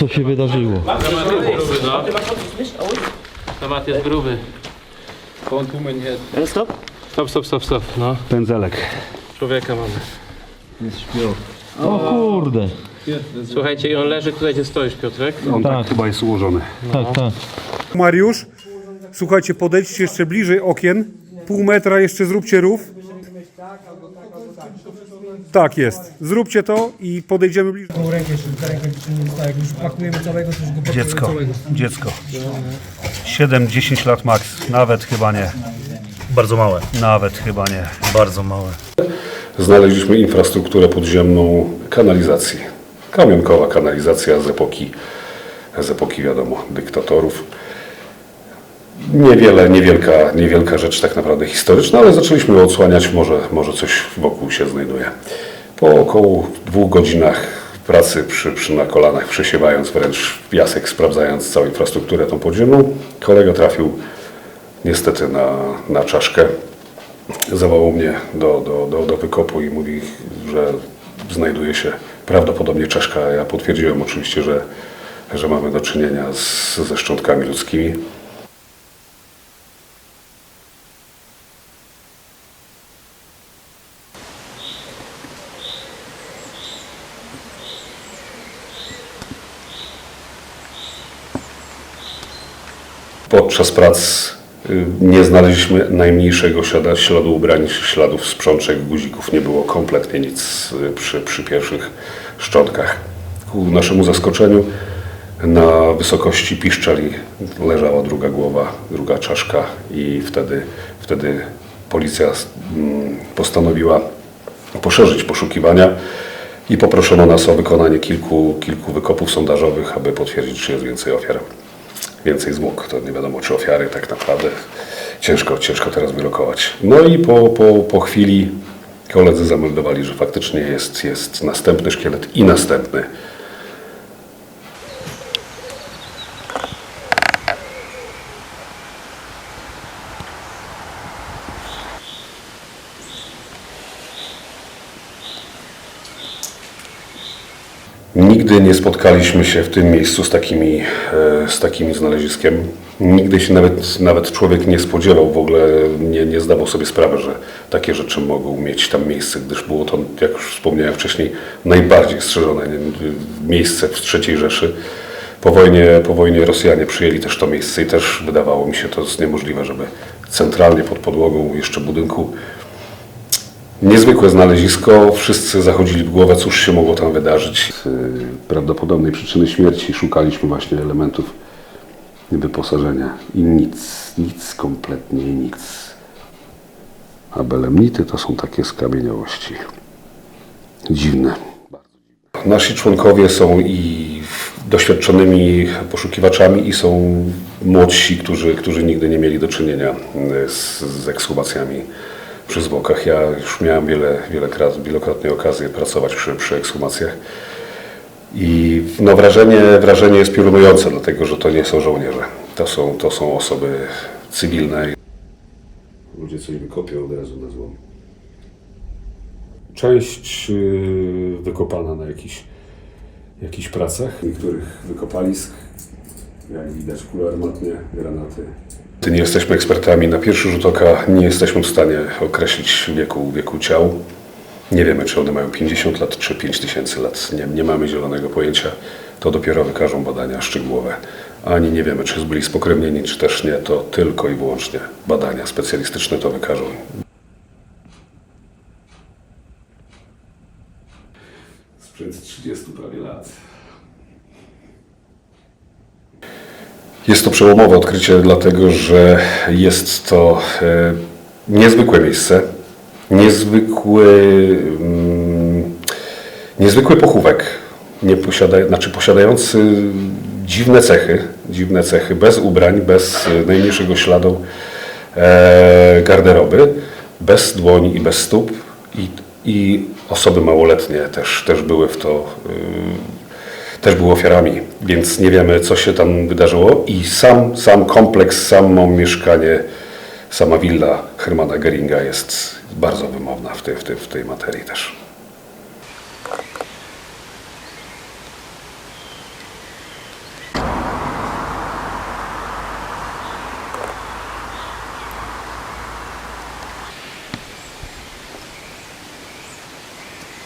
co się wydarzyło. Temat jest gruby, no. Temat jest gruby. Stop? Stop, no. Pędzelek. Człowieka mamy. O kurde. Słuchajcie, i on leży tutaj, gdzie stoisz, Piotrek. On tak Tak. chyba jest ułożony. Tak, tak. Mariusz, słuchajcie, podejdźcie jeszcze bliżej okien. Pół metra jeszcze zróbcie rów. Tak jest. Zróbcie to i podejdziemy bliżej. Rękę jeszcze, ta ręka nie została. Jak już pakujemy całego, to już go pakujemy Dziecko. całego. Dziecko. 7-10 lat max. Nawet chyba nie. Bardzo małe. Nawet chyba nie. Bardzo małe. Znaleźliśmy infrastrukturę podziemną kanalizacji. Kamionkowa kanalizacja z epoki wiadomo, dyktatorów. Niewielka rzecz tak naprawdę historyczna, ale zaczęliśmy odsłaniać, może coś wokół się znajduje. Po około 2 godzinach pracy na kolanach, przesiewając wręcz piasek, sprawdzając całą infrastrukturę tą podziemną, kolega trafił niestety na czaszkę. Zawołał mnie do wykopu i mówi, że znajduje się prawdopodobnie czaszka. Ja potwierdziłem oczywiście, że mamy do czynienia ze szczątkami ludzkimi. Podczas prac nie znaleźliśmy najmniejszego śladu ubrań, śladów sprzączek, guzików. Nie było kompletnie nic przy pierwszych szczątkach. Ku naszemu zaskoczeniu na wysokości piszczeli leżała druga głowa, druga czaszka i wtedy policja postanowiła poszerzyć poszukiwania i poproszono nas o wykonanie kilku wykopów sondażowych, aby potwierdzić, czy jest więcej ofiar. Więcej zwłok, to nie wiadomo czy ofiary, tak naprawdę ciężko teraz wyrokować. No i po chwili koledzy zameldowali, że faktycznie jest następny szkielet i następny. Nigdy nie spotkaliśmy się w tym miejscu z takim znaleziskiem. Nigdy się nawet człowiek nie spodziewał, w ogóle nie zdawał sobie sprawy, że takie rzeczy mogą mieć tam miejsce, gdyż było to, jak już wspomniałem wcześniej, najbardziej strzeżone miejsce w III Rzeszy. Po wojnie Rosjanie przyjęli też to miejsce i też wydawało mi się to niemożliwe, żeby centralnie pod podłogą jeszcze budynku. Niezwykłe znalezisko, wszyscy zachodzili w głowę, cóż się mogło tam wydarzyć. Z prawdopodobnej przyczyny śmierci szukaliśmy właśnie elementów wyposażenia i nic, kompletnie nic. A belemnity to są takie skamieniałości. Dziwne. Nasi członkowie są i doświadczonymi poszukiwaczami i są młodsi, którzy nigdy nie mieli do czynienia z ekshumacjami przy zwłokach. Ja już miałem wielokrotnie okazję pracować przy ekshumacjach i no wrażenie jest piorunujące, dlatego że to nie są żołnierze. To są osoby cywilne. Ludzie coś wykopią, od razu na złom. Część wykopana na jakichś pracach, niektórych wykopalisk, jak widać kule armatnie, granaty. Nie jesteśmy ekspertami. Na pierwszy rzut oka nie jesteśmy w stanie określić wieku ciał. Nie wiemy, czy one mają 50 lat, czy 5000 lat. Nie mamy zielonego pojęcia. To dopiero wykażą badania szczegółowe. Ani nie wiemy, czy byli spokrewnieni, czy też nie. To tylko i wyłącznie badania specjalistyczne to wykażą. Sprzed 30 prawie lat. Jest to przełomowe odkrycie, dlatego że jest to niezwykłe miejsce, niezwykły pochówek, posiadający dziwne cechy, bez ubrań, bez najmniejszego śladu garderoby, bez dłoni i bez stóp i osoby małoletnie też były w to też były ofiarami, więc nie wiemy, co się tam wydarzyło i sam kompleks, samo mieszkanie, sama willa Hermana Göringa jest bardzo wymowna w tej materii też.